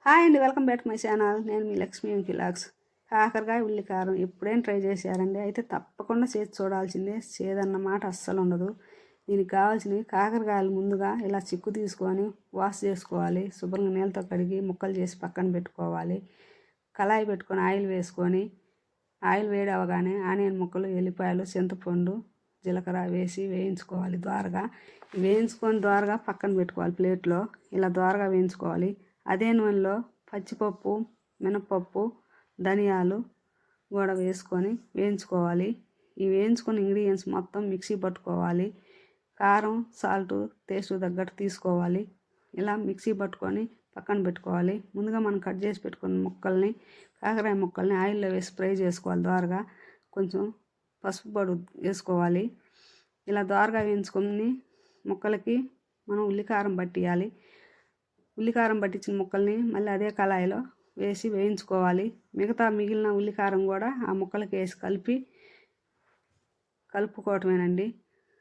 Hi అండి, welcome back to my channel. నేను మీ Lakshmi vlogs. కాకరకాయ ఉల్లికారం ఎప్పుడేం ట్రై చేశారండి? అయితే తప్పకుండా చేసి చూడాల్సిందే. చేదన్నమాట అస్సలు ఉండదు. దీనికి కావాల్సినవి కాకరకాయలు ముందుగా ఇలా చిక్కు తీసుకొని వాష్ చేసుకోవాలి. శుభ్రంగా నీళ్ళతో కడిగి ముక్కలు చేసి పక్కన పెట్టుకోవాలి. కళాయి పెట్టుకొని ఆయిల్ వేసుకొని ఆయిల్ వేడి అవగానే ఆనియన్ ముక్కలు, ఎల్లిపాయలు, చింతపండు, జీలకర్ర వేసి వేయించుకోవాలి. వేయించుకొని పక్కన పెట్టుకోవాలి ప్లేట్లో. ఇలా ద్వారగా వేయించుకోవాలి. అదే నూనెలో పచ్చిపప్పు, మినపప్పు, ధనియాలు కూడా వేసుకొని వేయించుకోవాలి. ఈ వేయించుకున్న ఇంగ్రీడియంట్స్ మొత్తం మిక్సీ పట్టుకోవాలి. కారం, సాల్ట్ టేస్ట్ తగ్గట్టు తీసుకోవాలి. ఇలా మిక్సీ పట్టుకొని పక్కన పెట్టుకోవాలి. ముందుగా మనం కట్ చేసి పెట్టుకున్న కాకరాయ ముక్కల్ని ఆయిల్లో వేసి ఫ్రై చేసుకోవాలి. ద్వారగా కొంచెం పసుపు పొడి వేసుకోవాలి. ఇలా ద్వారగా వేయించుకొని ముక్కలకి మనం ఉల్లికారం పట్టియాలి. ఉల్లికారం పట్టించిన ముక్కల్ని మళ్ళీ అదే కళాయిలో వేసి వేయించుకోవాలి. మిగిలిన ఉల్లికారం కూడా ఆ ముక్కలకి వేసి కలుపుకోవటమేనండి.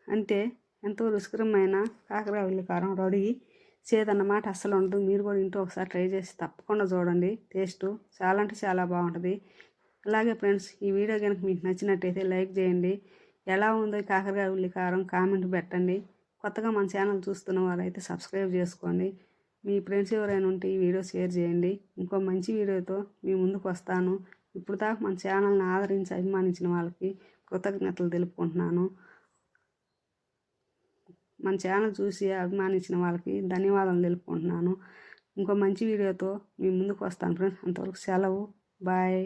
అంతే, ఎంతో రుచికరమైన కాకరకాయ ఉల్లికారం రెడీ. చేదన్నమాట అస్సలు ఉండదు. మీరు కూడా ఇంట్లో ఒకసారి ట్రై చేసి తప్పకుండా చూడండి. టేస్ట్ చాలా అంటే చాలా బాగుంటుంది. అలాగే ఫ్రెండ్స్, ఈ వీడియో కనుక మీకు నచ్చినట్టయితే లైక్ చేయండి. ఎలా ఉందో కాకరకాయ ఉల్లికారం కామెంట్ పెట్టండి. కొత్తగా మన ఛానల్ చూస్తున్న వారైతే సబ్స్క్రైబ్ చేసుకోండి. మీ ఫ్రెండ్స్ ఎవరైనా ఉంటే ఈ వీడియో షేర్ చేయండి. ఇంకో మంచి వీడియోతో మీ ముందుకు వస్తాను. ఇప్పుడు దాకా మన ఛానల్ని ఆదరించి అభిమానించిన వాళ్ళకి కృతజ్ఞతలు తెలుపుకుంటున్నాను. మన ఛానల్ చూసి అభిమానించిన వాళ్ళకి ధన్యవాదాలు తెలుపుకుంటున్నాను. ఇంకో మంచి వీడియోతో మీ ముందుకు వస్తాను ఫ్రెండ్స్. అంతవరకు సెలవు. బాయ్.